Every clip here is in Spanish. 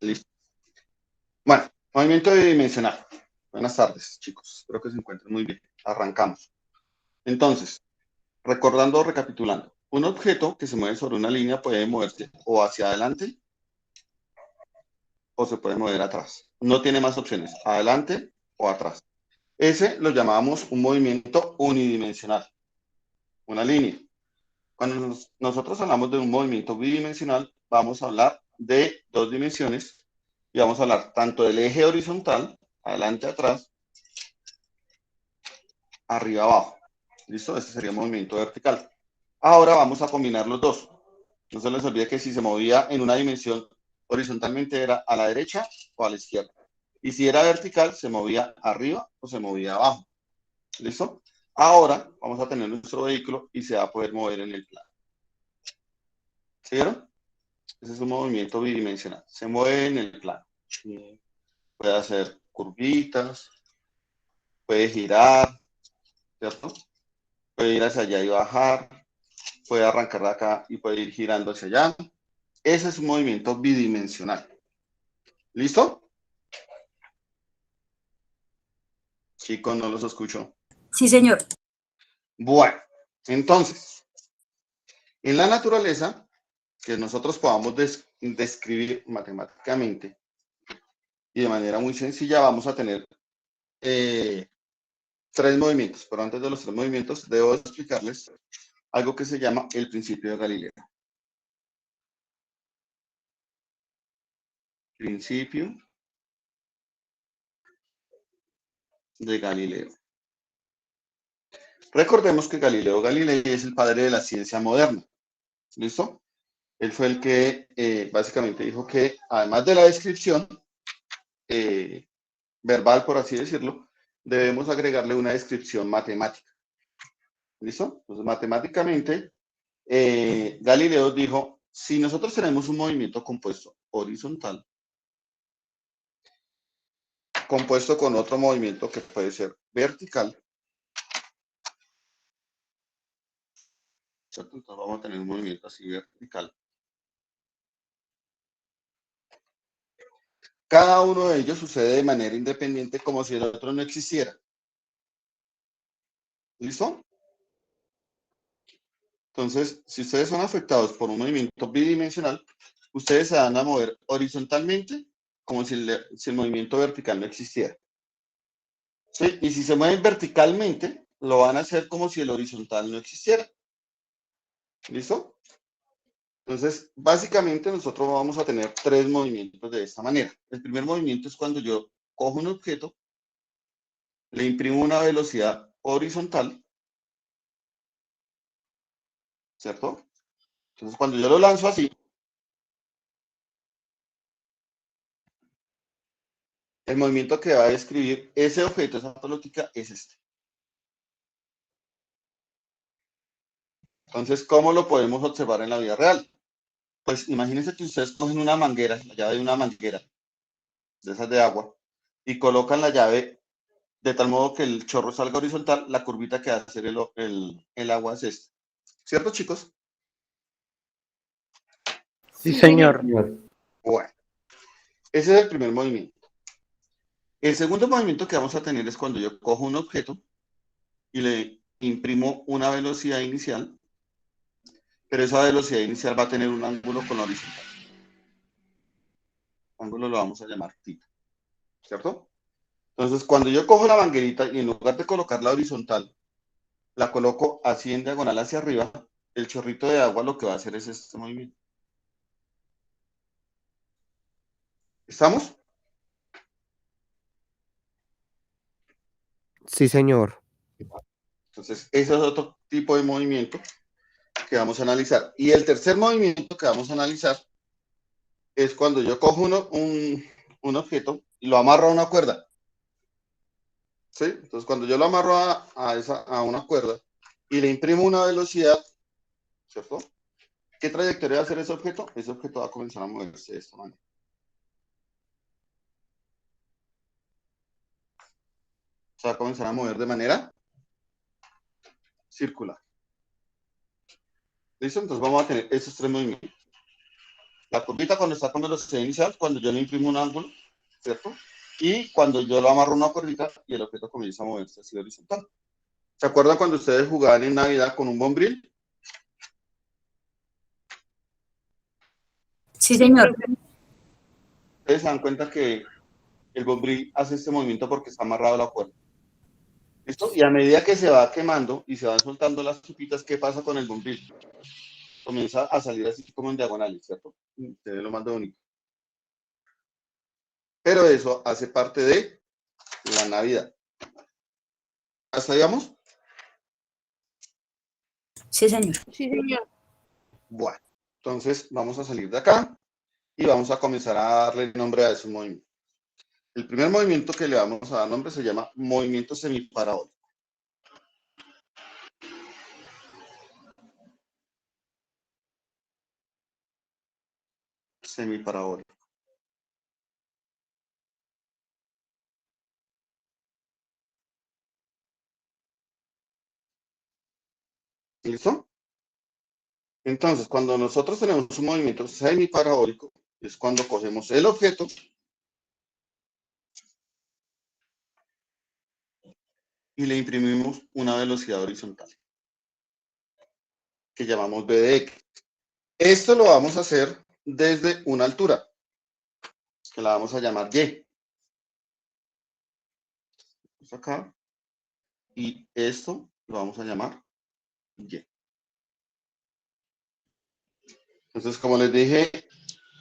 Listo. Bueno, movimiento bidimensional. Buenas tardes, chicos. Espero que se encuentren muy bien. Arrancamos. Entonces, recordando, recapitulando. Un objeto que se mueve sobre una línea puede moverse o hacia adelante o se puede mover atrás. No tiene más opciones, adelante o atrás. Ese lo llamamos un movimiento unidimensional, una línea. Cuando nosotros hablamos de un movimiento bidimensional, vamos a hablar de dos dimensiones y vamos a hablar tanto del eje horizontal, adelante, atrás, arriba, abajo. ¿Listo? Ese sería un movimiento vertical. Ahora vamos a combinar los dos. No se les olvide que si se movía en una dimensión horizontalmente era a la derecha o a la izquierda. Y si era vertical, se movía arriba o se movía abajo. ¿Listo? Ahora vamos a tener nuestro vehículo y se va a poder mover en el plano. ¿Sí vieron? Ese es un movimiento bidimensional. Se mueve en el plano. Puede hacer curvitas, puede girar, ¿cierto? Puede ir hacia allá y bajar, puede arrancar de acá y puede ir girando hacia allá. Ese es un movimiento bidimensional. ¿Listo? Chicos, no los escucho. Sí, señor. Bueno, entonces, en la naturaleza, que nosotros podamos describir matemáticamente y de manera muy sencilla, vamos a tener tres movimientos. Pero antes de los tres movimientos, debo explicarles algo que se llama el principio de Galileo. Principio de Galileo. Recordemos que Galileo Galilei es el padre de la ciencia moderna. ¿Listo? Él fue el que básicamente dijo que además de la descripción verbal, por así decirlo, debemos agregarle una descripción matemática. ¿Listo? Entonces, matemáticamente, Galileo dijo, si nosotros tenemos un movimiento compuesto horizontal, compuesto con otro movimiento que puede ser vertical, ¿cierto? Entonces vamos a tener un movimiento así vertical. Cada uno de ellos sucede de manera independiente como si el otro no existiera. ¿Listo? Entonces, si ustedes son afectados por un movimiento bidimensional, ustedes se van a mover horizontalmente como si el movimiento vertical no existiera. ¿Sí? Y si se mueven verticalmente, lo van a hacer como si el horizontal no existiera. ¿Listo? Entonces, básicamente nosotros vamos a tener tres movimientos de esta manera. El primer movimiento es cuando yo cojo un objeto, le imprimo una velocidad horizontal, ¿cierto? Entonces, cuando yo lo lanzo así, el movimiento que va a describir ese objeto, esa pelotita, es este. Entonces, ¿cómo lo podemos observar en la vida real? Pues imagínense que ustedes cogen una manguera, la llave de una manguera, de esas de agua, y colocan la llave de tal modo que el chorro salga horizontal, la curvita que va a hacer el agua es esta. ¿Cierto, chicos? Sí, Sí, señor. señor. Bueno, ese es el primer movimiento. El segundo movimiento que vamos a tener es cuando yo cojo un objeto y le imprimo una velocidad inicial, pero esa velocidad inicial va a tener un ángulo con la horizontal. Ángulo lo vamos a llamar θ, ¿cierto? Entonces, cuando yo cojo la manguerita y en lugar de colocarla horizontal, la coloco así en diagonal hacia arriba, el chorrito de agua lo que va a hacer es este movimiento. ¿Estamos? Sí, señor. Entonces, ese es otro tipo de movimiento que vamos a analizar. Y el tercer movimiento que vamos a analizar es cuando yo cojo un objeto y lo amarro a una cuerda. ¿Sí? Entonces, cuando yo lo amarro a una cuerda y le imprimo una velocidad, ¿cierto? ¿Qué trayectoria va a hacer ese objeto? Ese objeto va a comenzar a moverse de esta manera. Se va a comenzar a mover de manera circular. ¿Listo? Entonces vamos a tener esos tres movimientos. La curvita cuando está con velocidad inicial, cuando yo le imprimo un ángulo, ¿cierto? Y cuando yo lo amarro a una cuerdita y el objeto comienza a moverse así horizontal. ¿Se acuerdan cuando ustedes jugaban en Navidad con un bombril? Sí, señor. Ustedes se dan cuenta que el bombril hace este movimiento porque está amarrado a la cuerda. ¿Listo? Y a medida que se va quemando y se van soltando las chupitas, ¿qué pasa con el bombril? Comienza a salir así como en diagonales, ¿cierto? Se ve lo más bonito. Pero eso hace parte de la Navidad. ¿Hasta ahí vamos? Sí, señor. Sí, señor. Bueno, entonces vamos a salir de acá y vamos a comenzar a darle nombre a ese movimiento. El primer movimiento que le vamos a dar nombre se llama movimiento semiparabólico. Semiparabólico. ¿Listo? Entonces, cuando nosotros tenemos un movimiento semiparabólico, es cuando cogemos el objeto y le imprimimos una velocidad horizontal, que llamamos v de x. Esto lo vamos a hacer desde una altura, que la vamos a llamar y. Acá. Y esto lo vamos a llamar y. Entonces, como les dije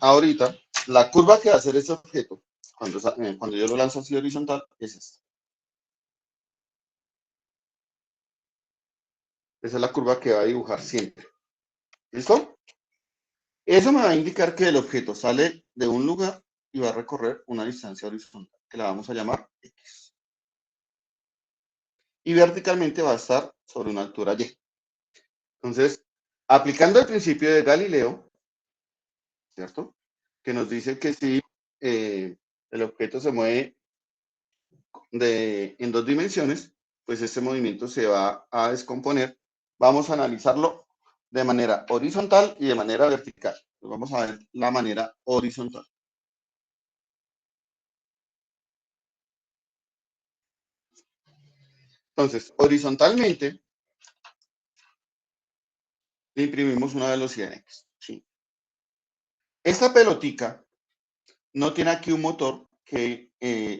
ahorita, la curva que va a hacer este objeto, cuando yo lo lanzo así horizontal, es esta. Esa es la curva que va a dibujar siempre. ¿Listo? Eso me va a indicar que el objeto sale de un lugar y va a recorrer una distancia horizontal, que la vamos a llamar x. Y verticalmente va a estar sobre una altura y. Entonces, aplicando el principio de Galileo, ¿cierto? Que nos dice que si el objeto se mueve en dos dimensiones, pues este movimiento se va a descomponer. Vamos a analizarlo de manera horizontal y de manera vertical. Pues vamos a ver la manera horizontal. Entonces, horizontalmente, le imprimimos una velocidad en x. ¿Sí? Esta pelotica no tiene aquí un motor que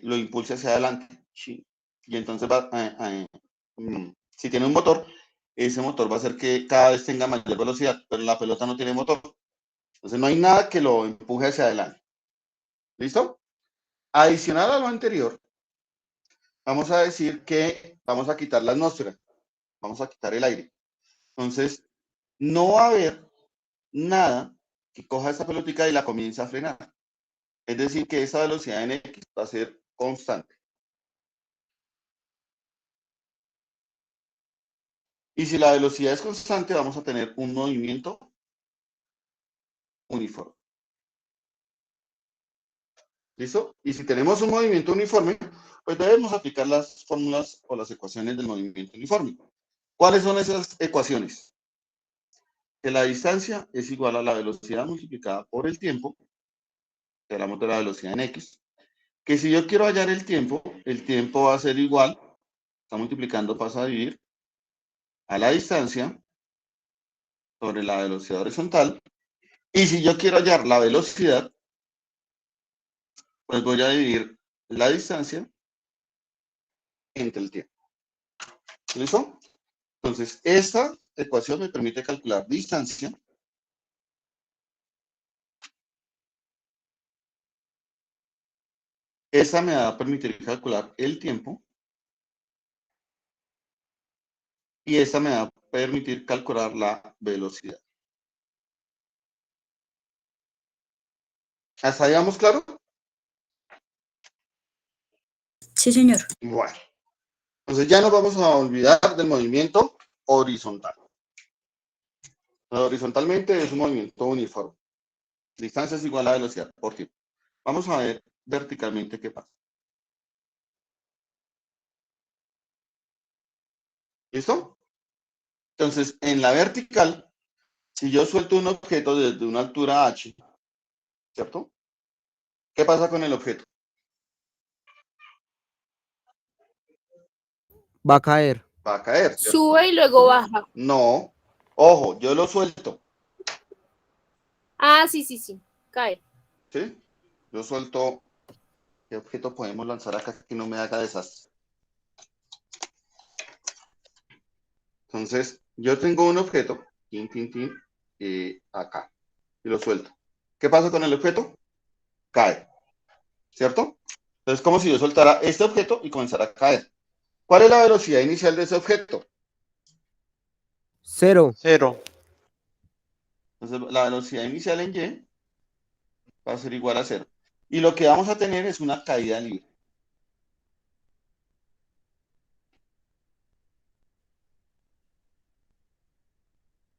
lo impulse hacia adelante. ¿Sí? Y entonces si tiene un motor, ese motor va a hacer que cada vez tenga mayor velocidad, pero la pelota no tiene motor. Entonces no hay nada que lo empuje hacia adelante. ¿Listo? Adicional a lo anterior, vamos a decir que vamos a quitar la atmósfera, vamos a quitar el aire. Entonces, no va a haber nada que coja esta pelotica y la comience a frenar. Es decir, que esa velocidad en X va a ser constante. Y si la velocidad es constante, vamos a tener un movimiento uniforme. ¿Listo? Y si tenemos un movimiento uniforme, pues debemos aplicar las fórmulas o las ecuaciones del movimiento uniforme. ¿Cuáles son esas ecuaciones? Que la distancia es igual a la velocidad multiplicada por el tiempo, que hablamos de la velocidad en X, que si yo quiero hallar el tiempo va a ser igual, está multiplicando, pasa a dividir, a la distancia sobre la velocidad horizontal, y si yo quiero hallar la velocidad, pues voy a dividir la distancia entre el tiempo. ¿Listo? Entonces, esta ecuación me permite calcular distancia. Esta me va a permitir calcular el tiempo. Y esta me va a permitir calcular la velocidad. ¿Hasta ahí vamos claro? Sí, señor. Bueno, entonces ya nos vamos a olvidar del movimiento horizontal. Horizontalmente es un movimiento uniforme. Distancia es igual a velocidad por tiempo. Vamos a ver verticalmente qué pasa. ¿Listo? Entonces, en la vertical, si yo suelto un objeto desde una altura h, ¿cierto? ¿Qué pasa con el objeto? Va a caer. Va a caer, ¿cierto? Sube y luego baja. No. Ojo, yo lo suelto, Ah, sí, sí, sí. Cae. ¿sí? Yo suelto. ¿Qué objeto podemos lanzar acá que no me haga desastre? Entonces, yo tengo un objeto, tin, tin, tin, acá, y lo suelto. ¿Qué pasa con el objeto? Cae, ¿cierto? Entonces, como si yo soltara este objeto y comenzara a caer. ¿Cuál es la velocidad inicial de ese objeto? 0. 0. Entonces, la velocidad inicial en y va a ser igual a 0. Y lo que vamos a tener es una caída libre.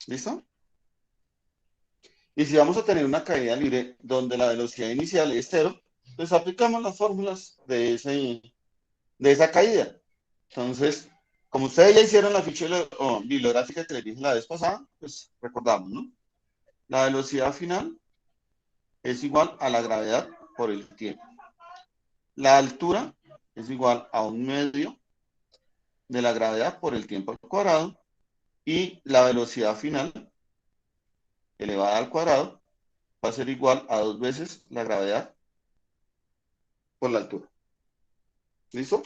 ¿Listo? Y si vamos a tener una caída libre donde la velocidad inicial es 0, pues aplicamos las fórmulas de esa caída. Entonces, como ustedes ya hicieron la ficha bibliográfica que les dije la vez pasada, pues recordamos, ¿no? La velocidad final es igual a la gravedad por el tiempo. La altura es igual a 1/2 de la gravedad por el tiempo al cuadrado, y la velocidad final elevada al cuadrado va a ser igual a 2 veces la gravedad por la altura. ¿Listo?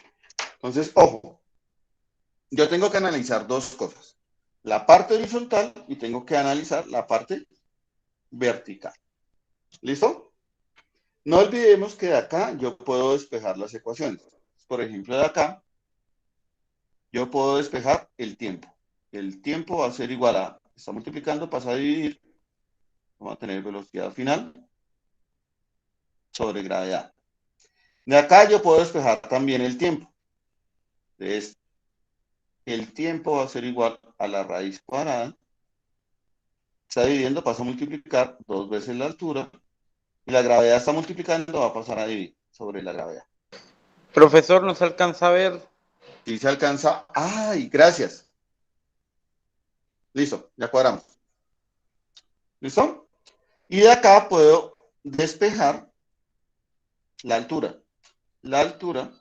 Entonces, ojo, yo tengo que analizar dos cosas: la parte horizontal y tengo que analizar la parte vertical. ¿Listo? No olvidemos que de acá yo puedo despejar las ecuaciones. Por ejemplo, de acá yo puedo despejar el tiempo. El tiempo va a ser igual a, está multiplicando, pasa a dividir, vamos a tener velocidad final sobre gravedad. De acá yo puedo despejar también el tiempo. Entonces, el tiempo va a ser igual a la raíz cuadrada. Está dividiendo, pasa a multiplicar 2 veces la altura. Y la gravedad está multiplicando, va a pasar a dividir sobre la gravedad. Profesor, ¿no se alcanza a ver? Si se alcanza, ¡ay! Gracias. Listo, ya cuadramos. ¿Listo? Y de acá puedo despejar la altura. La altura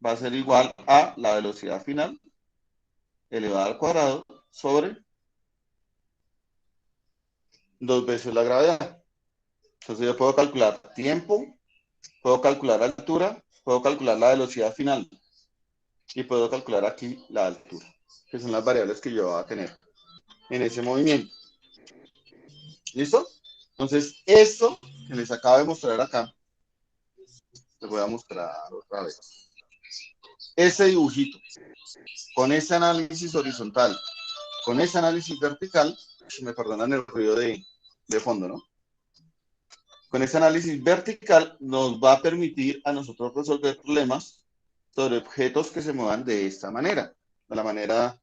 va a ser igual a la velocidad final elevada al cuadrado sobre 2 veces la gravedad. Entonces yo puedo calcular tiempo, puedo calcular altura, puedo calcular la velocidad final y puedo calcular aquí la altura, que son las variables que yo voy a tener en ese movimiento. ¿Listo? Entonces, esto que les acabo de mostrar acá, les voy a mostrar otra vez. Ese dibujito, con ese análisis horizontal, con ese análisis vertical, me perdonan el ruido de fondo, ¿no? Con ese análisis vertical nos va a permitir a nosotros resolver problemas sobre objetos que se muevan de esta manera, de la manera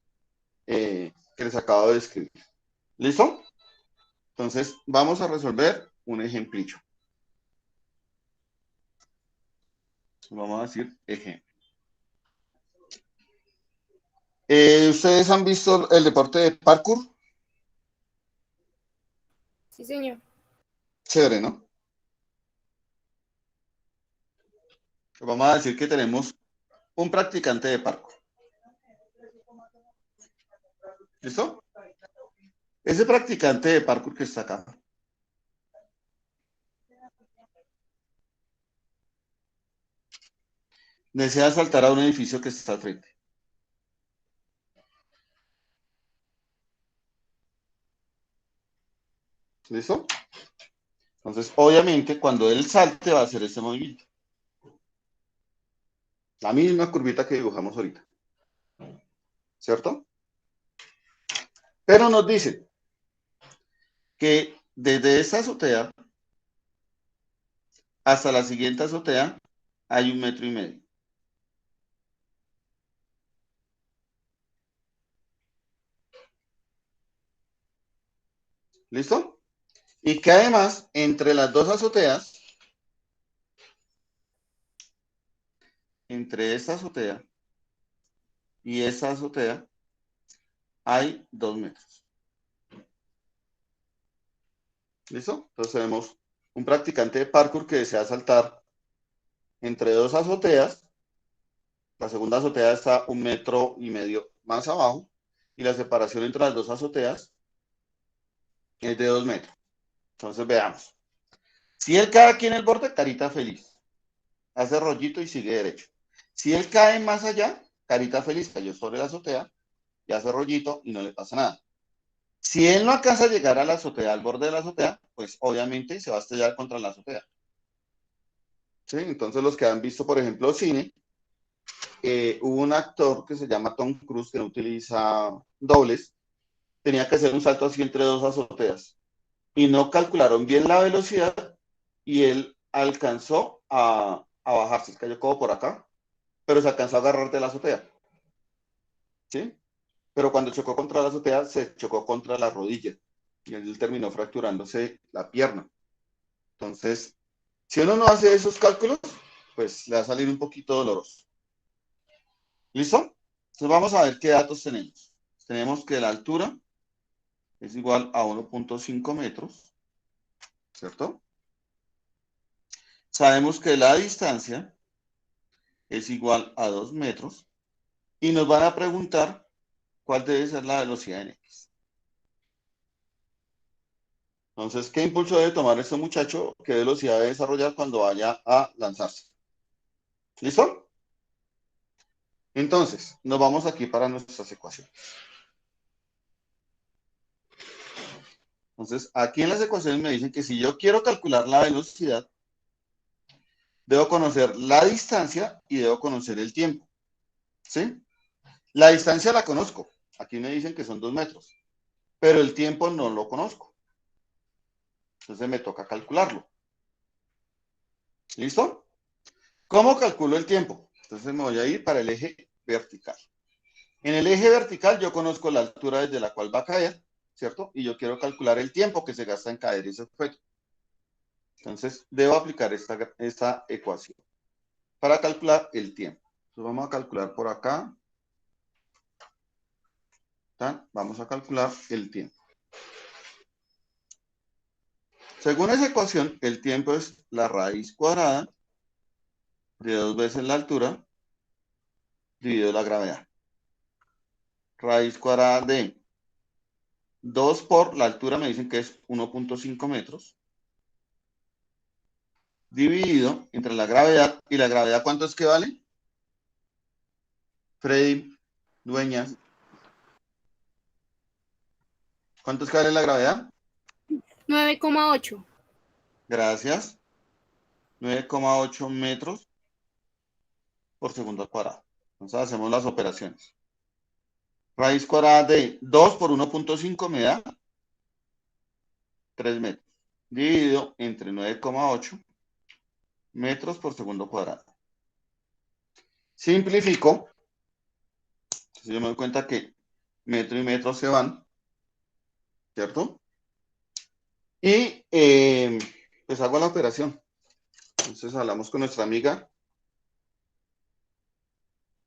que les acabo de describir. ¿Listo? Entonces, vamos a resolver un ejemplillo. Vamos a decir ejemplo. ¿Ustedes han visto el deporte de parkour? Sí, señor. Chévere, ¿no? Vamos a decir que tenemos un practicante de parkour. ¿Listo? Ese practicante de parkour que está acá desea saltar a un edificio que está al frente. ¿Listo? Entonces, obviamente, cuando él salte va a hacer ese movimiento. La misma curvita que dibujamos ahorita. ¿Cierto? Pero nos dice que desde esa azotea hasta la siguiente azotea hay 1,5 metros. ¿Listo? Y que además, entre las dos azoteas, entre esta azotea y esta azotea, hay 2 metros. ¿Listo? Entonces tenemos un practicante de parkour que desea saltar entre dos azoteas. La segunda azotea está 1,5 metros más abajo y la separación entre las dos azoteas es de 2 metros. Entonces veamos. Si él cae aquí en el borde, carita feliz. Hace rollito y sigue derecho. Si él cae más allá, carita feliz, cayó sobre la azotea y hace rollito y no le pasa nada. Si él no alcanza a llegar a la azotea, al borde de la azotea, pues obviamente se va a estrellar contra la azotea. ¿Sí? Entonces los que han visto, por ejemplo, cine, hubo un actor que se llama Tom Cruise que no utiliza dobles, tenía que hacer un salto así entre dos azoteas y no calcularon bien la velocidad y él alcanzó a bajarse, cayó como por acá, pero se alcanzó a agarrar de la azotea. ¿Sí? Pero cuando chocó contra la azotea, se chocó contra la rodilla y él terminó fracturándose la pierna. Entonces, si uno no hace esos cálculos, pues le va a salir un poquito doloroso. ¿Listo? Entonces vamos a ver qué datos tenemos. Tenemos que la altura es igual a 1.5 metros, ¿cierto? Sabemos que la distancia es igual a 2 metros y nos van a preguntar cuál debe ser la velocidad en X. Entonces, ¿qué impulso debe tomar este muchacho? ¿Qué velocidad debe desarrollar cuando vaya a lanzarse? ¿Listo? Entonces, nos vamos aquí para nuestras ecuaciones. Entonces, aquí en las ecuaciones me dicen que si yo quiero calcular la velocidad, debo conocer la distancia y debo conocer el tiempo. ¿Sí? La distancia la conozco. Aquí me dicen que son 2 metros. Pero el tiempo no lo conozco. Entonces me toca calcularlo. ¿Listo? ¿Cómo calculo el tiempo? Entonces me voy a ir para el eje vertical. En el eje vertical yo conozco la altura desde la cual va a caer, ¿cierto? Y yo quiero calcular el tiempo que se gasta en caer ese objeto. Entonces debo aplicar esta ecuación para calcular el tiempo. Entonces vamos a calcular por acá. Vamos a calcular el tiempo. Según esa ecuación, el tiempo es la raíz cuadrada de 2 veces la altura dividido la gravedad. Raíz cuadrada de 2 por la altura, me dicen que es 1.5 metros, dividido entre la gravedad. ¿Y la gravedad cuánto es que vale? Freddy, Dueñas. ¿Cuánto es que vale la gravedad? 9,8. Gracias. 9,8 metros por segundo al cuadrado. Entonces hacemos las operaciones. Raíz cuadrada de 2 por 1.5 me da 3 metros. Dividido entre 9,8 metros por segundo cuadrado. Simplifico. Entonces yo me doy cuenta que metro y metro se van, ¿cierto? Y pues hago la operación. Entonces hablamos con nuestra amiga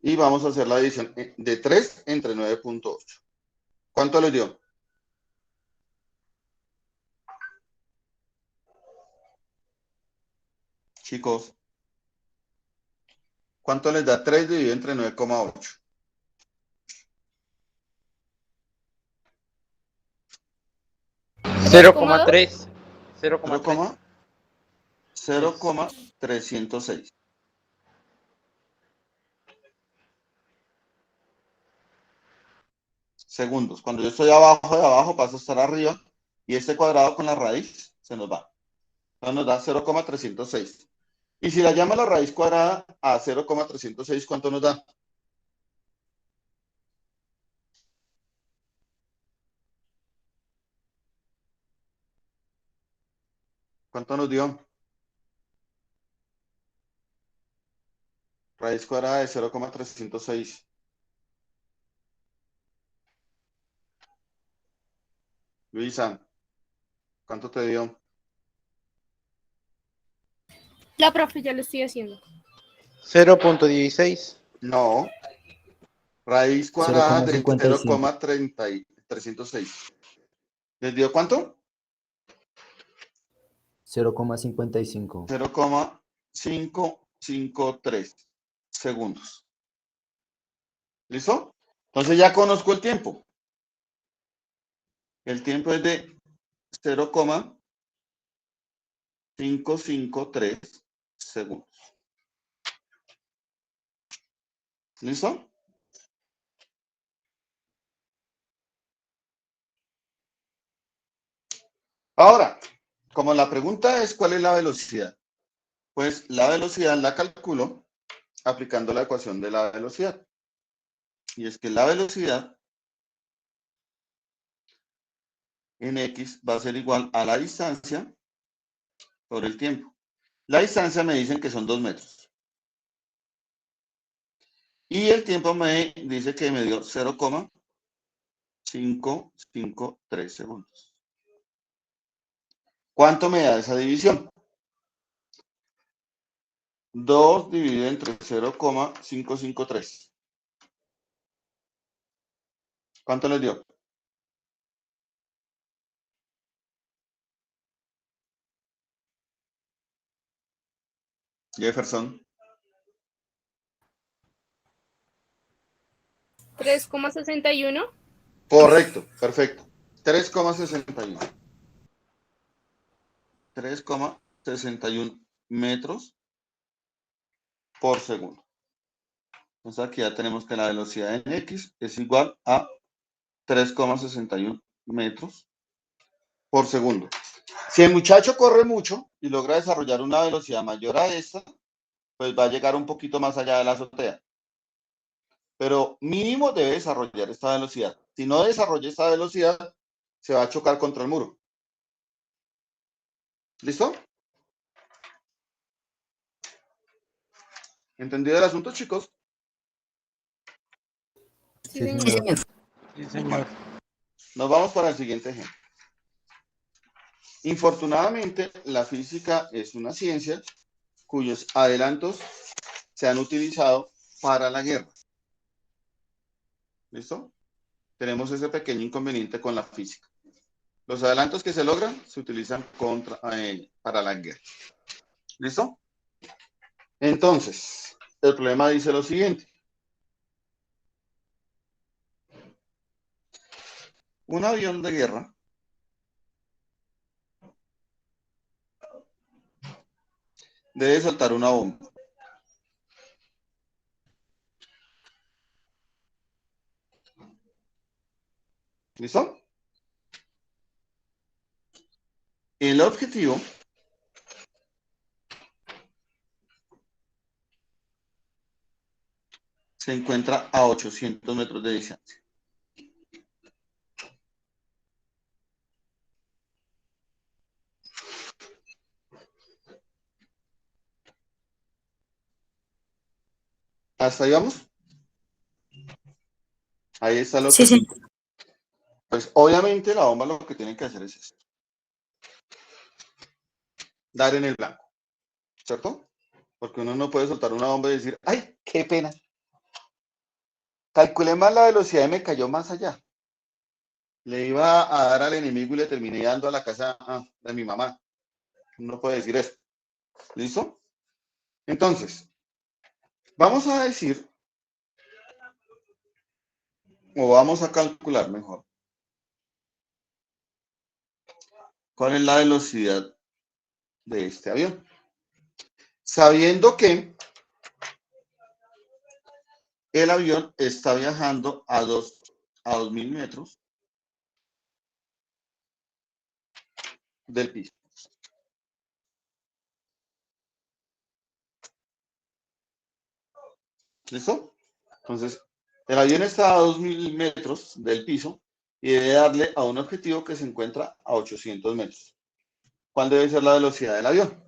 y vamos a hacer la división de 3 entre 9.8. ¿Cuánto le dio? Chicos, ¿cuánto les da 3 dividido entre 9,8? 0,3. 0,3. 0,306. Segundos. Cuando yo estoy abajo de abajo, paso a estar arriba y este cuadrado con la raíz se nos va. Entonces nos da 0,306. Y si la llamo la raíz cuadrada a 0,306, ¿cuánto nos da? ¿Cuánto nos dio? Raíz cuadrada de 0,306. Luisa, ¿cuánto te dio? La profe, ya lo estoy haciendo. 0,16. No. Raíz cuadrada de 0,55. 0,306. ¿Les dio cuánto? 0,55. 0,553 segundos. ¿Listo? Entonces ya conozco el tiempo. El tiempo es de 0,553 segundos. ¿Listo? Ahora, como la pregunta es ¿cuál es la velocidad? Pues la velocidad la calculo aplicando la ecuación de la velocidad. Y es que la velocidad en X va a ser igual a la distancia por el tiempo. La distancia me dicen que son 2 metros. Y el tiempo me dice que me dio 0,553 segundos. ¿Cuánto me da esa división? 2 dividido entre 0,553. ¿Cuánto les dio? Jefferson. 3,61. Correcto, perfecto. 3,61. 3,61 metros por segundo. Entonces aquí ya tenemos que la velocidad en X es igual a 3,61 metros por segundo. Si el muchacho corre mucho y logra desarrollar una velocidad mayor a esta, pues va a llegar un poquito más allá de la azotea. Pero mínimo debe desarrollar esta velocidad. Si no desarrolla esta velocidad, se va a chocar contra el muro. ¿Listo? ¿Entendido el asunto, chicos? Sí, Sí, Sí, señor. señor. Sí, señor. Nos vamos para el siguiente ejemplo. Infortunadamente, la física es una ciencia cuyos adelantos se han utilizado para la guerra. ¿Listo? Tenemos ese pequeño inconveniente con la física. Los adelantos que se logran se utilizan para la guerra. ¿Listo? Entonces, el problema dice lo siguiente. Un avión de guerra debe soltar una bomba. ¿Listo? El objetivo se encuentra a 800 metros de distancia. ¿Hasta ahí vamos? Ahí está el Sí, objetivo. señor. Pues obviamente la bomba lo que tiene que hacer es esto. Dar en el blanco. ¿Cierto? Porque uno no puede soltar una bomba y decir, ¡ay, qué pena! Calculé mal la velocidad y me cayó más allá. Le iba a dar al enemigo y le terminé dando a la casa de mi mamá. No puede decir eso. ¿Listo? Entonces, vamos a decir, o vamos a calcular mejor, cuál es la velocidad de este avión. Sabiendo que el avión está viajando a 2.000 metros del piso. ¿Listo? Entonces, el avión está a 2.000 metros del piso y debe darle a un objetivo que se encuentra a 800 metros. ¿Cuál debe ser la velocidad del avión?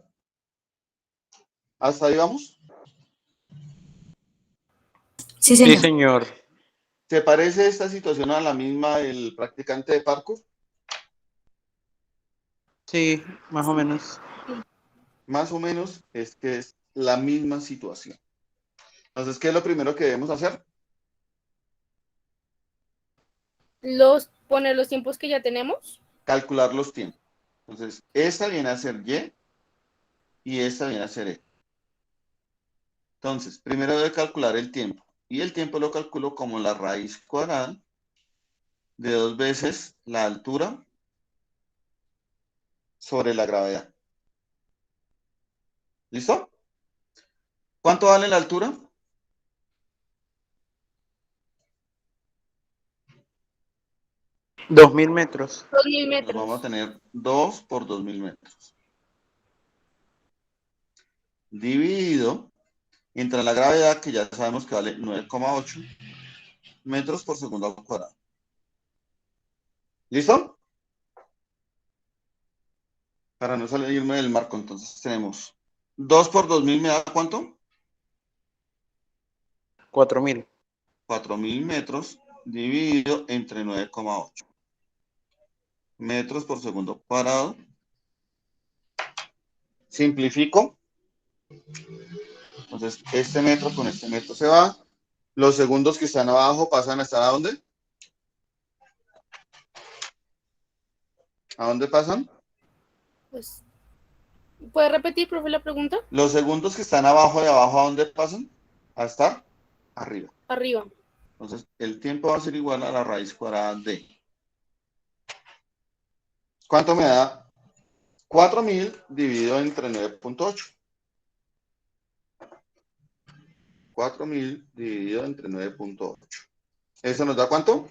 ¿Hasta ahí vamos? Sí, Sí, señor. señor. ¿Te parece esta situación a la misma del practicante de parkour? Sí, más o menos. Más o menos es que es la misma situación. Entonces, ¿qué es lo primero que debemos hacer? Poner los tiempos que ya tenemos. Calcular los tiempos. Entonces, esta viene a ser Y y esta viene a ser E. Entonces, primero debe calcular el tiempo. Y el tiempo lo calculo como la raíz cuadrada de 2 veces la altura sobre la gravedad. ¿Listo? ¿Cuánto vale la altura? $2000 metros. 2000 Entonces metros. vamos a tener 2 por 2000 metros. Dividido entre la gravedad, que ya sabemos que vale 9,8 metros por segundo al cuadrado. ¿Listo? Para no salirme del marco, entonces tenemos 2 por 2000 me da ¿cuánto? 4000. 4000 metros dividido entre 9,8 metros por segundo cuadrado. Simplifico. Entonces, este metro con este metro se va. Los segundos que están abajo pasan a estar ¿a dónde? ¿A dónde pasan? Pues, ¿puede repetir, profe, la pregunta? Los segundos que están abajo de abajo, ¿a dónde pasan? A estar arriba. Arriba. Entonces, el tiempo va a ser igual a la raíz cuadrada de. ¿Cuánto me da? 4000 dividido entre 9,8. 4000 dividido entre 9,8. ¿Eso nos da cuánto?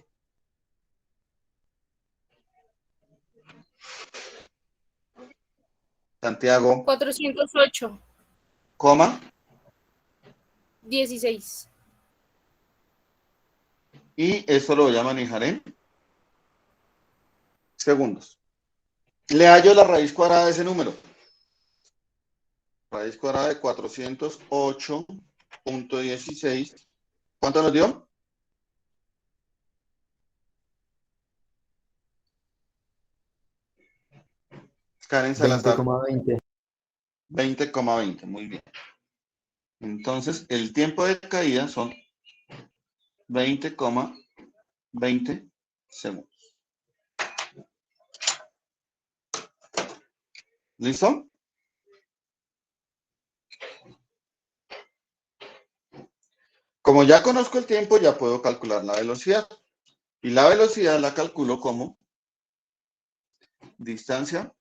Santiago, 408. coma, 16. y esto lo voy a manejar en segundos. Le hallo la raíz cuadrada de ese número. Raíz cuadrada de 408.16. ¿Cuánto nos dio? Karen Salazar. 20,20. 20,20. Muy bien. Entonces, el tiempo de caída son 20,20 segundos. ¿Listo? Como ya conozco el tiempo, ya puedo calcular la velocidad. Y la velocidad la calculo como distancia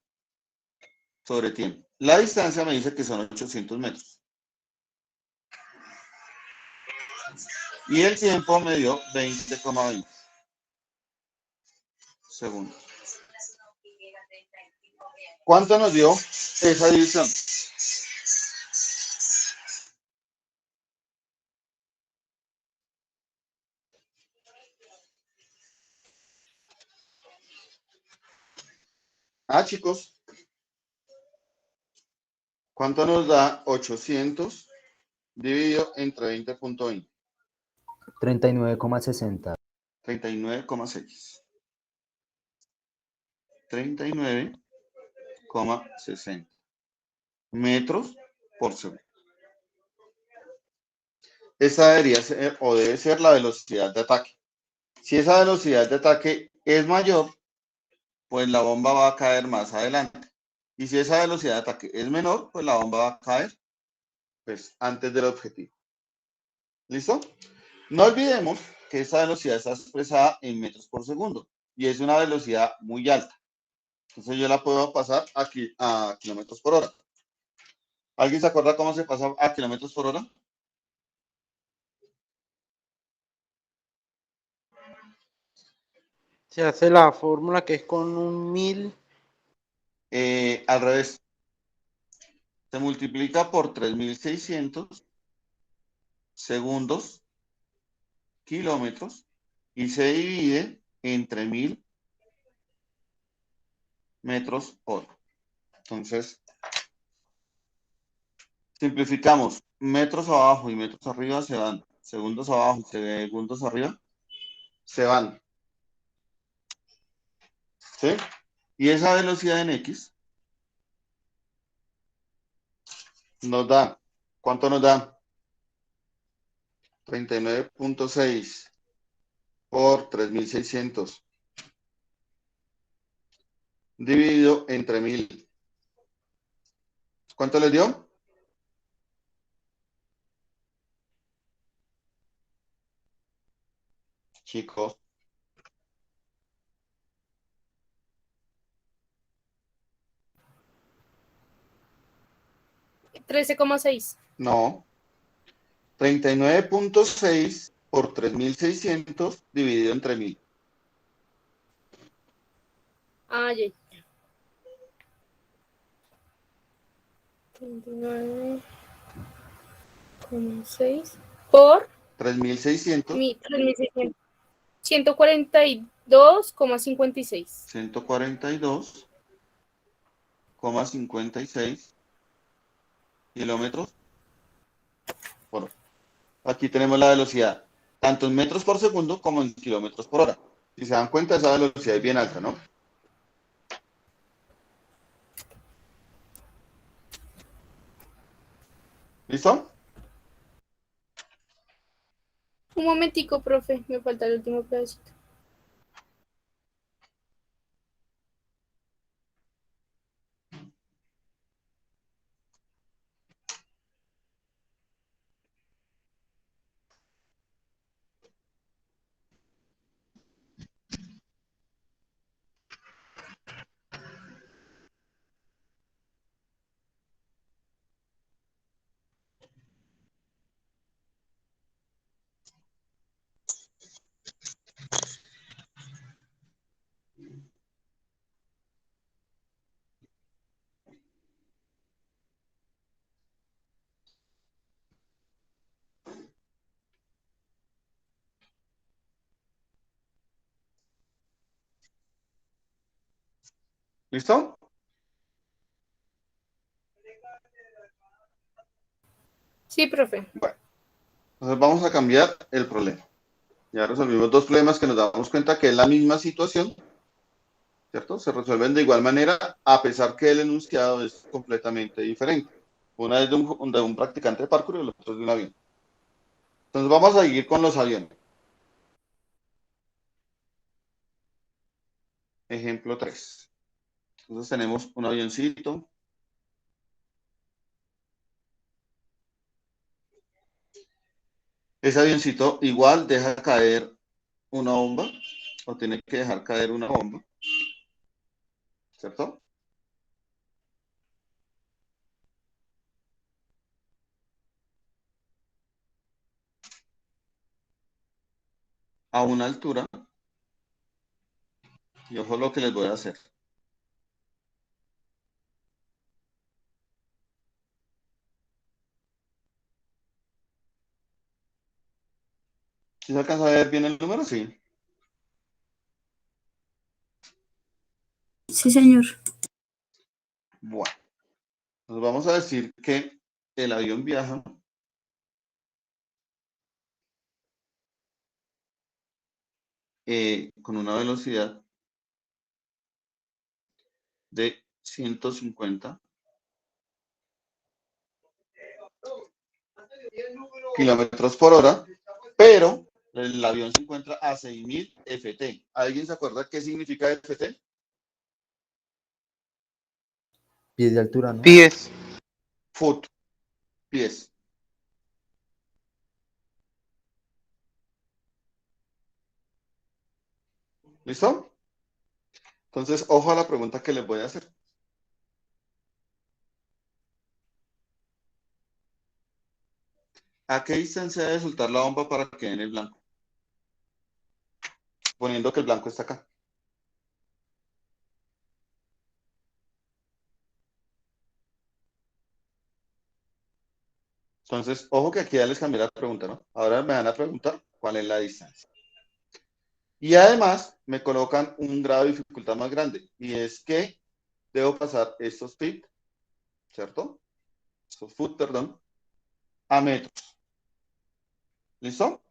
sobre tiempo. La distancia me dice que son 800 metros. Y el tiempo me dio 20,20 segundos. ¿Cuánto nos dio esa división? Ah, chicos, ¿cuánto nos da 800 dividido entre 20,20? 39,60. 39,6. 39,60 metros por segundo. Esa debería ser o debe ser la velocidad de ataque. Si esa velocidad de ataque es mayor, pues la bomba va a caer más adelante. Y si esa velocidad de ataque es menor, pues la bomba va a caer pues, antes del objetivo. ¿Listo? No olvidemos que esta velocidad está expresada en metros por segundo y es una velocidad muy alta. Entonces yo la puedo pasar aquí a kilómetros por hora. ¿Alguien se acuerda cómo se pasa a kilómetros por hora? Se hace la fórmula que es con 1000. Al revés. Se multiplica por 3600 segundos, kilómetros, y se divide entre 1000 metros hora. Entonces, simplificamos. Metros abajo y metros arriba se van. Segundos abajo y segundos arriba se van. ¿Sí? Y esa velocidad en X nos da, ¿cuánto nos da? 39,6 por 3600 dividido entre 1000. ¿Cuánto les dio? Chicos, 13,6. no. 39.6 por 3.600 dividido entre 1000. Ah, ya. 39,6 por 3.600, 3.600. 142,56. 142,56 kilómetros por hora. Aquí tenemos la velocidad, tanto en metros por segundo como en kilómetros por hora. Si se dan cuenta, esa velocidad es bien alta, ¿no? ¿Listo? Un momentico, profe, me falta el último pedacito. ¿Listo? Sí, profe. Bueno, entonces vamos a cambiar el problema. Ya resolvimos dos problemas que nos damos cuenta que es la misma situación, ¿cierto? Se resuelven de igual manera, a pesar que el enunciado es completamente diferente. Una es de un practicante de parkour y el otro es de un avión. Entonces vamos a seguir con los aviones. Ejemplo 3. Entonces tenemos un avioncito. Ese avioncito igual deja caer una bomba, o tiene que dejar caer una bomba, ¿cierto? A una altura, y ojo lo que les voy a hacer. ¿Sí se alcanza a ver bien el número? Sí. Sí, señor. Bueno, nos vamos a decir que el avión viaja con una velocidad de 150 kilómetros por hora, pero el avión se encuentra a 6.000 FT. ¿Alguien se acuerda qué significa FT? Pies de altura, ¿no? Pies. Foot, pies. ¿Listo? Entonces, ojo a la pregunta que les voy a hacer. ¿A qué distancia debe soltar la bomba para que den el blanco? Poniendo que el blanco está acá. Entonces, ojo que aquí ya les cambié la pregunta, ¿no? Ahora me van a preguntar cuál es la distancia. Y además me colocan un grado de dificultad más grande, y es que debo pasar estos feet, ¿cierto? Estos foot, perdón, a metros. ¿Listo?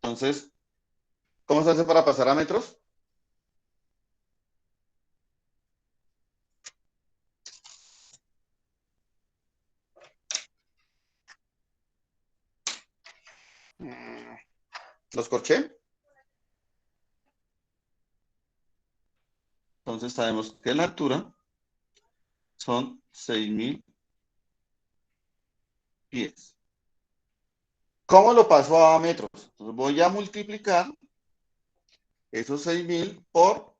Entonces, ¿cómo se hace para pasar a metros? Los corché. Entonces sabemos que la altura son 6.000 pies. ¿Cómo lo paso a metros? Entonces voy a multiplicar esos 6.000 por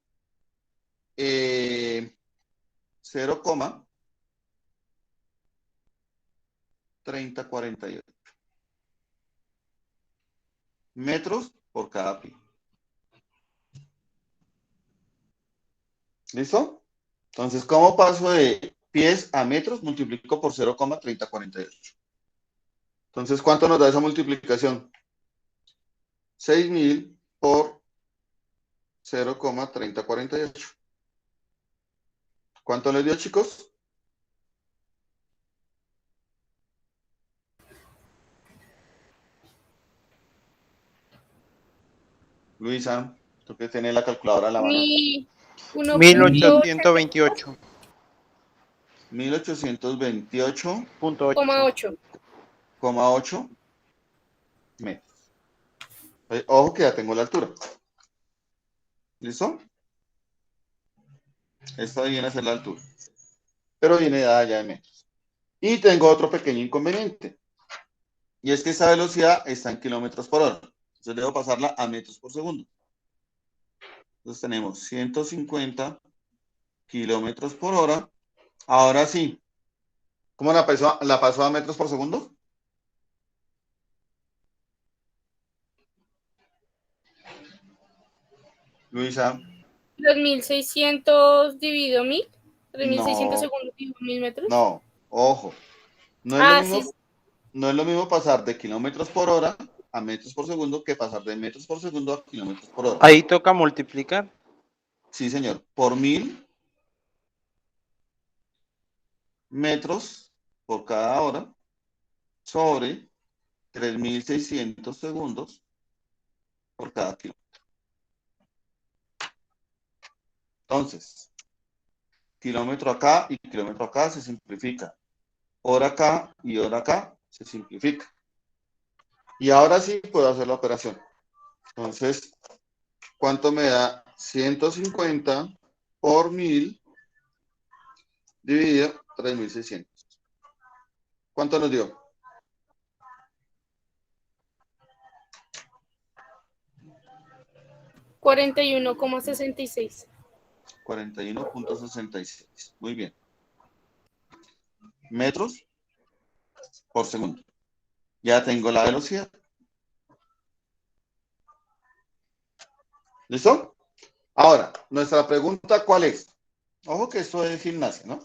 0,3048 metros por cada pie. ¿Listo? Entonces, ¿cómo paso de pies a metros? Multiplico por 0,3048. Entonces, ¿cuánto nos da esa multiplicación? 6.000 por 0,3048. ¿Cuánto les dio, chicos? Luisa, tú que tienes la calculadora a la mano. Mi 1828.8. 1828,8 metros. Ojo que ya tengo la altura. ¿Listo? Esta viene a ser la altura. Pero viene dada ya en metros. Y tengo otro pequeño inconveniente. Y es que esa velocidad está en kilómetros por hora. Entonces debo pasarla a metros por segundo. Entonces tenemos 150 kilómetros por hora. Ahora sí. ¿Cómo la pasó a metros por segundo? Luisa. 2600 dividido 1000. 3600 No, segundos dividido 1000 metros. no. Ojo. No es lo Ah, mismo, sí. no es lo mismo pasar de kilómetros por hora a metros por segundo que pasar de metros por segundo a kilómetros por hora. Ahí toca multiplicar. Sí, señor. Por 1.000 metros por cada hora sobre 3.600 segundos por cada kilómetro. Entonces, kilómetro acá y kilómetro acá se simplifica. Hora acá y hora acá se simplifica. Y ahora sí puedo hacer la operación. Entonces, ¿cuánto me da 150 por 1.000 dividido 3.600? ¿Cuánto nos dio? Cuarenta y 41,66. 41,66. Muy bien. Metros por segundo. Ya tengo la velocidad. ¿Listo? Ahora, nuestra pregunta, ¿cuál es? Ojo que esto es gimnasia, ¿no?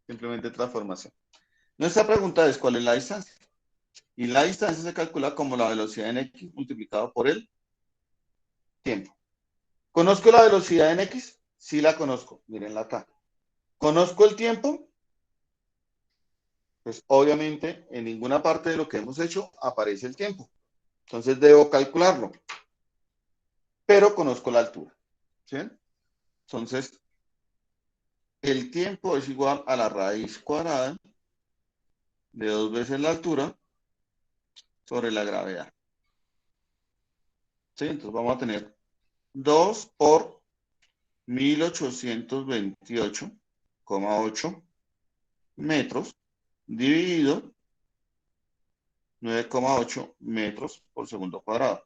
Simplemente transformación. Nuestra pregunta es, ¿cuál es la distancia? Y la distancia se calcula como la velocidad en X multiplicado por el tiempo. ¿Conozco la velocidad en X? Sí la conozco. Mírenla acá. ¿Conozco el tiempo? Pues obviamente en ninguna parte de lo que hemos hecho aparece el tiempo. Entonces debo calcularlo. Pero conozco la altura. ¿Sí? Entonces, el tiempo es igual a la raíz cuadrada de 2 veces la altura sobre la gravedad. ¿Sí? Entonces vamos a tener 2 por 1828,8 metros dividido 9,8 metros por segundo cuadrado.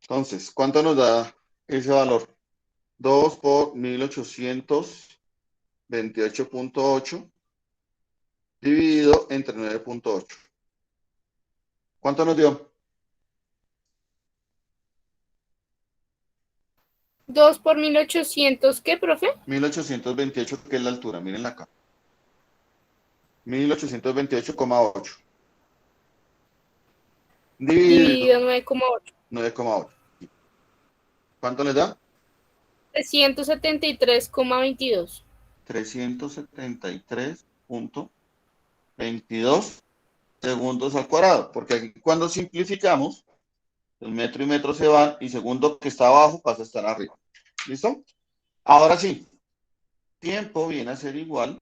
Entonces, ¿cuánto nos da ese valor? 2 por 1828,8 dividido entre 9,8. ¿Cuánto nos dio? 2 por 1800, ¿qué, profe? 1828, que es la altura, miren acá. 1828,8. Dividido Dividido 9,8. 9,8. ¿Cuánto les da? 373,22. 373,22 segundos al cuadrado. Porque aquí cuando simplificamos, el metro y metro se van y segundo que está abajo pasa a estar arriba. ¿Listo? Ahora sí. Tiempo viene a ser igual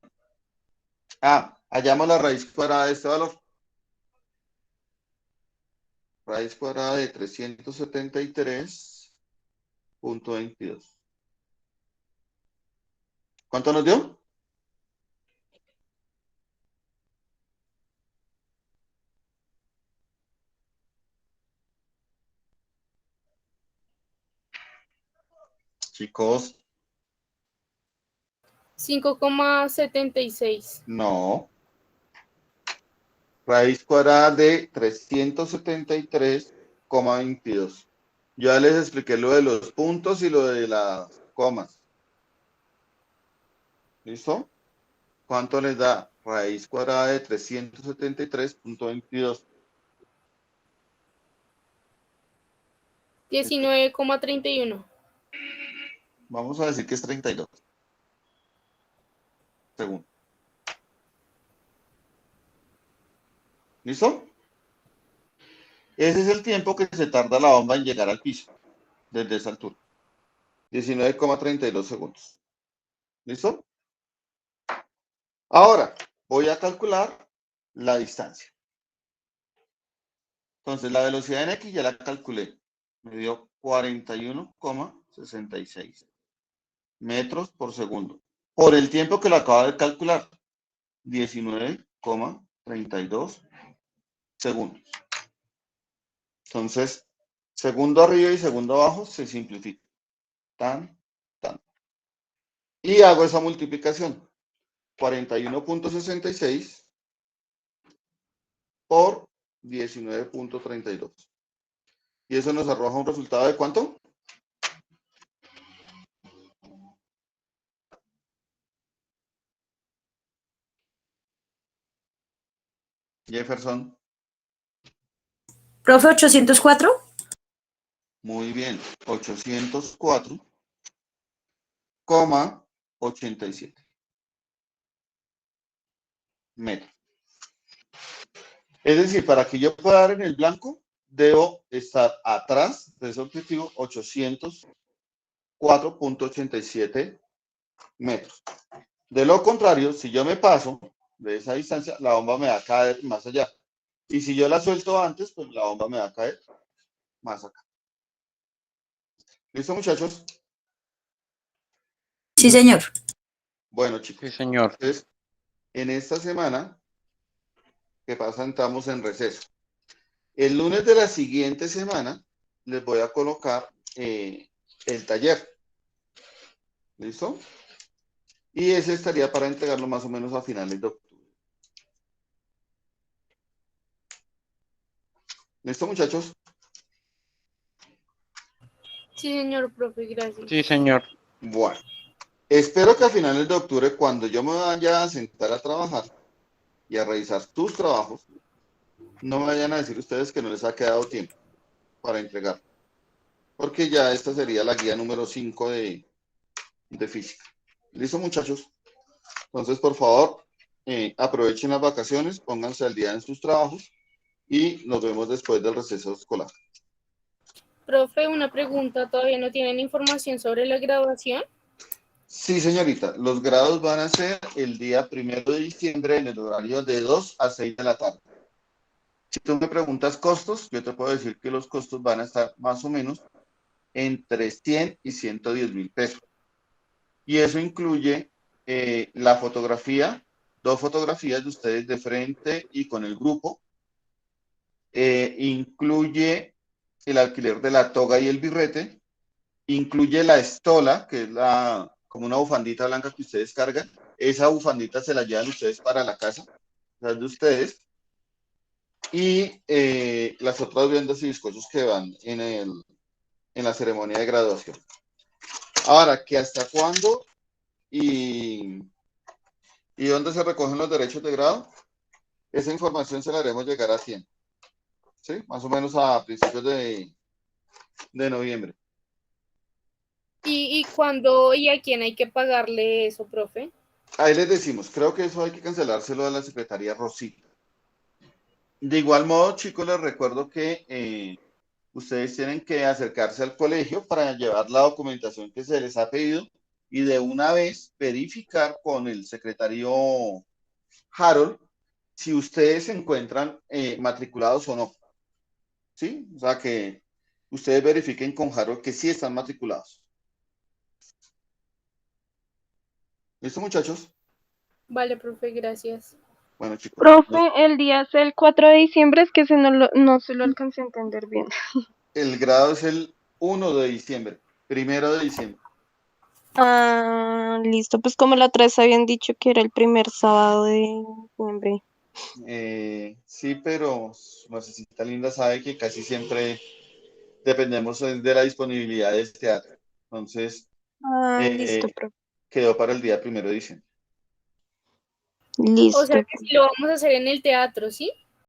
a, hallamos la raíz cuadrada de este valor. Raíz cuadrada de 373,22. ¿Cuánto nos dio? Chicos, 5,76. no. Raíz cuadrada de 373,22. Ya les expliqué lo de los puntos y lo de las comas. ¿Listo? ¿Cuánto les da raíz cuadrada de 373,22? 19,31. Vamos a decir que es 32 segundos. ¿Listo? Ese es el tiempo que se tarda la bomba en llegar al piso, desde esa altura. 19,32 segundos. ¿Listo? Ahora, voy a calcular la distancia. Entonces, la velocidad en X ya la calculé. Me dio 41,66 metros por segundo. Por el tiempo que lo acabo de calcular, 19,32 segundos. Entonces, segundo arriba y segundo abajo se simplifica. Tan. Y hago esa multiplicación. 41,66 por 19,32. Y eso nos arroja un resultado de ¿cuánto? Jefferson. Profe, 804. Muy bien. 804,87 metros. Es decir, para que yo pueda dar en el blanco, debo estar atrás de ese objetivo 804,87 metros. De lo contrario, si yo me paso de esa distancia, la bomba me va a caer más allá. Y si yo la suelto antes, pues la bomba me va a caer más acá. ¿Listo, muchachos? Sí, señor. Bueno, chicos. Sí, señor. Entonces, en esta semana que pasa, estamos en receso. El lunes de la siguiente semana les voy a colocar el taller. ¿Listo? Y ese estaría para entregarlo más o menos a finales de octubre. ¿Listo, muchachos? Sí, señor profe, gracias. Sí, señor. Bueno, espero que a finales de octubre, cuando yo me vaya a sentar a trabajar y a revisar tus trabajos, no me vayan a decir ustedes que no les ha quedado tiempo para entregar. Porque ya esta sería la guía número 5 de física. ¿Listo, muchachos? Entonces, por favor, aprovechen las vacaciones, pónganse al día en sus trabajos y nos vemos después del receso escolar. Profe, una pregunta, ¿todavía no tienen información sobre la graduación? Sí, señorita, los grados van a ser el día 1 de diciembre en el horario de 2 a 6 de la tarde. Si tú me preguntas costos, yo te puedo decir que los costos van a estar más o menos entre 100 y 110,000 pesos. Y eso incluye la fotografía, 2 fotografías de ustedes de frente y con el grupo. Incluye el alquiler de la toga y el birrete. Incluye la estola, que es como una bufandita blanca que ustedes cargan. Esa bufandita se la llevan ustedes para la casa, las de ustedes. Y las otras vendas y bizcochos que van en la ceremonia de graduación. Ahora, ¿que hasta cuándo y dónde se recogen los derechos de grado? Esa información se la haremos llegar a tiempo. ¿Sí? Más o menos a principios de noviembre. ¿Y cuándo y a quién hay que pagarle eso, profe? Ahí les decimos, creo que eso hay que cancelárselo a la Secretaría Rosita. De igual modo, chicos, les recuerdo que ustedes tienen que acercarse al colegio para llevar la documentación que se les ha pedido y de una vez verificar con el secretario Harold si ustedes se encuentran matriculados o no. ¿Sí? O sea, que ustedes verifiquen con Harold que sí están matriculados. ¿Listo, muchachos? Vale, profe, gracias. Bueno, chicos. Profe, el día es el 4 de diciembre, es que no se lo alcancé a entender bien. El grado es el 1 de diciembre, 1 de diciembre. Ah, listo, pues como la otra vez habían dicho que era el primer sábado de diciembre. Sí, pero Marcesita Linda sabe que casi siempre dependemos de la disponibilidad de este teatro. Entonces, Ah, listo, eh, profe. quedó para el día 1 de diciembre. O sea Listo. que sí lo vamos a hacer en el teatro, ¿sí?